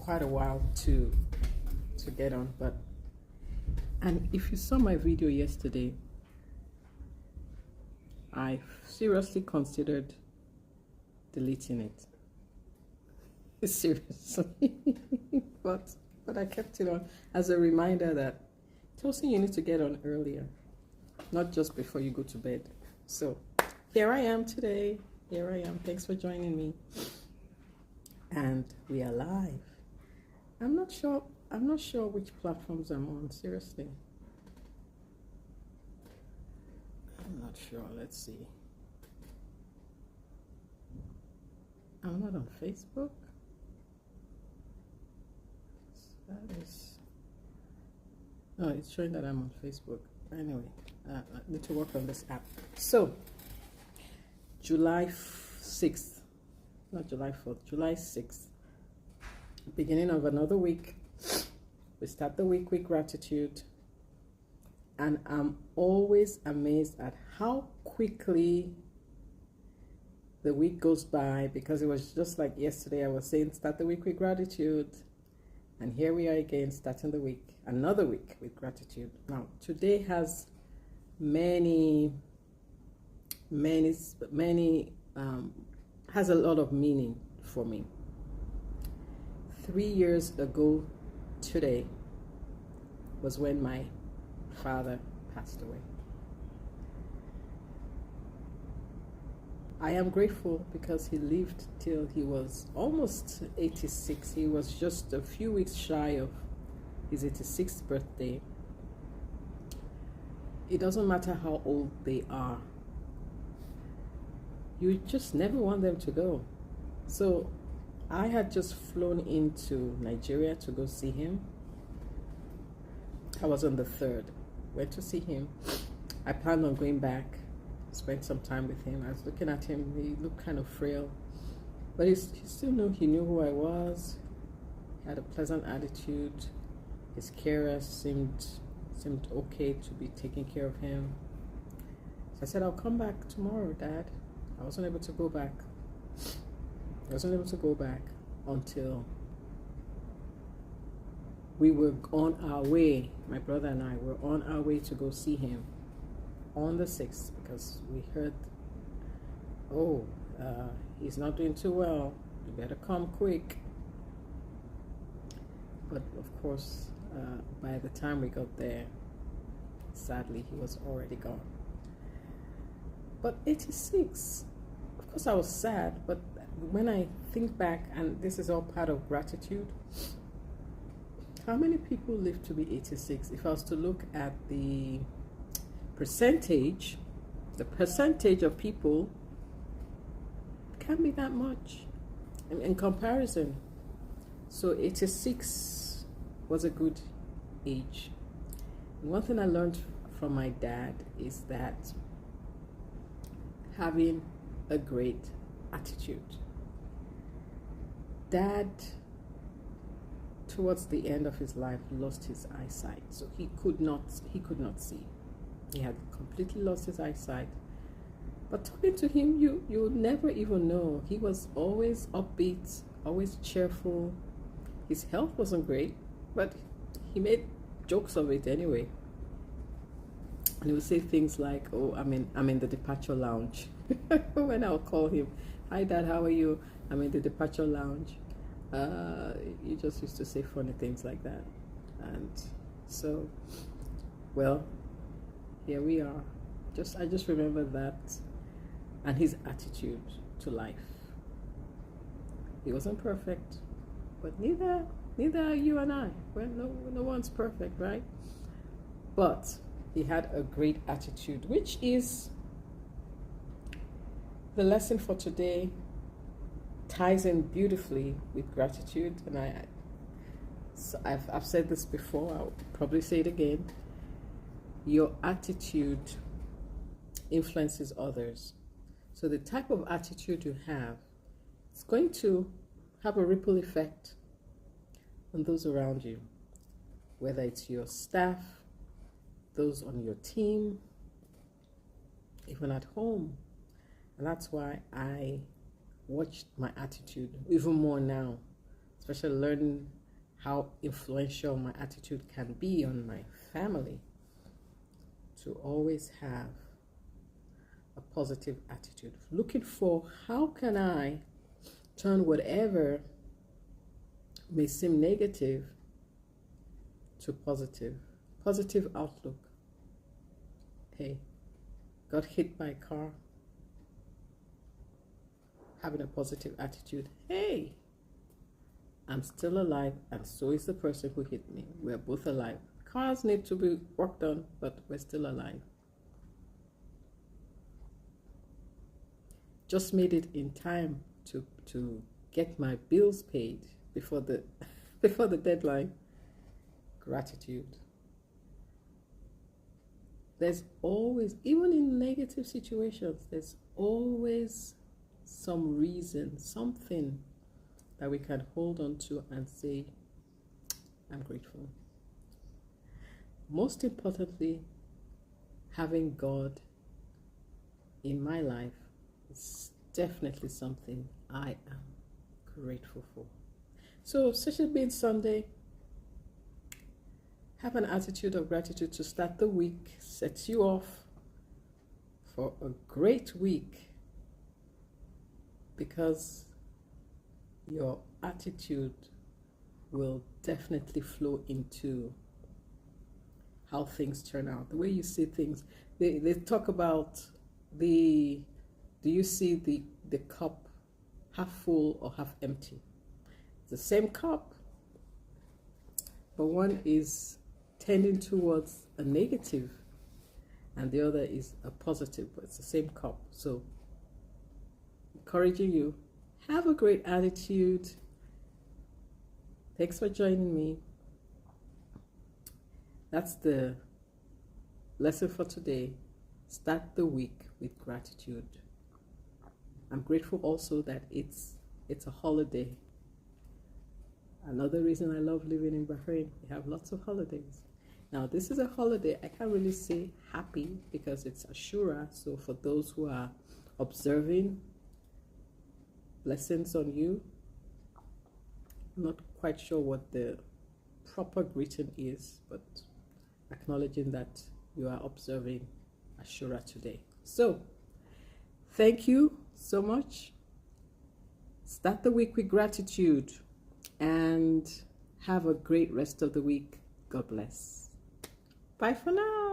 quite a while to get on, and if you saw my video yesterday, I seriously considered deleting it. Seriously. but I kept it on as a reminder that Tosin, you need to get on earlier, not just before you go to bed. So here I am today. Here I am. Thanks for joining me. And we are live. I'm not sure which platforms I'm on, seriously. I'm not sure. Let's see. I'm not on Facebook. That is... No, it's showing that I'm on Facebook. Anyway, I need to work on this app. So, July 6th, not July 4th, July 6th, beginning of another week. We start the week with gratitude. And I'm always amazed at how quickly the week goes by, because it was just like yesterday I was saying, start the week with gratitude. And here we are again, starting the week, another week with gratitude. Now, today has has a lot of meaning for me. 3 years ago today was when my father passed away. I am grateful because he lived till he was almost 86. He was just a few weeks shy of his 86th birthday. It doesn't matter how old they are. You just never want them to go. So I had just flown into Nigeria to go see him. I was on the 3rd. Went to see him. I planned on going back, spend some time with him. I was looking at him. He looked kind of frail, but he still knew who I was. He had a pleasant attitude. His carers seemed okay to be taking care of him. So I said, I'll come back tomorrow, Dad. I wasn't able to go back. Until we were on our way. My brother and I were on our way to go see him on the 6th, because we heard, he's not doing too well. You better come quick. But of course, by the time we got there, sadly, he was already gone. But 86, of course I was sad, but when I think back, and this is all part of gratitude, how many people live to be 86? If I was to look at the percentage of people, can't be that much in comparison. So 86 was a good age. And one thing I learned from my dad is that having a great attitude. Dad, towards the end of his life, lost his eyesight, so he could not see. He had completely lost his eyesight. But talking to him, you never even know. He was always upbeat, always cheerful. His health wasn't great, but he made jokes of it anyway. And he would say things like, "Oh, I'm in the departure lounge." When I'll call him, "Hi, Dad, how are you? I'm in the departure lounge." He just used to say funny things like that. And so, well, here we are. I just remember that, and his attitude to life. He wasn't perfect, but neither are you and I. Well, no one's perfect, right? But he had a great attitude, which is the lesson for today. Ties in beautifully with gratitude, and I've said this before. I'll probably say it again. Your attitude influences others. So the type of attitude you have, it's going to have a ripple effect on those around you, whether it's your staff, those on your team, even at home. And that's why I watched my attitude even more now. especially learning how influential my attitude can be on my family, to always have a positive attitude, looking for how can I turn whatever may seem negative to positive outlook. Hey, got hit by a car, having a positive attitude. Hey, I'm still alive, and so is the person who hit me. We're both alive. Cars need to be worked on, but we're still alive. Just made it in time to get my bills paid before the before the deadline. Gratitude. There's always, even in negative situations, there's always some reason, something that we can hold on to and say, I'm grateful. Most importantly, having God in my life is definitely something I am grateful for. So, Social Beans Sunday, have an attitude of gratitude to start the week, sets you off for a great week, because your attitude will definitely flow into how things turn out, the way you see things. They talk about do you see the cup half full or half empty? It's the same cup, but one is tending towards a negative and the other is a positive, but it's the same cup. So encouraging you, have a great attitude. Thanks for joining me. That's the lesson for today. Start the week with gratitude. I'm grateful also that it's a holiday. Another reason I love living in Bahrain, we have lots of holidays. Now, this is a holiday. I can't really say happy because it's Ashura. So for those who are observing, blessings on you. I'm not quite sure what the proper greeting is, but acknowledging that you are observing Ashura today. So, thank you so much. Start the week with gratitude and have a great rest of the week. God bless. Bye for now.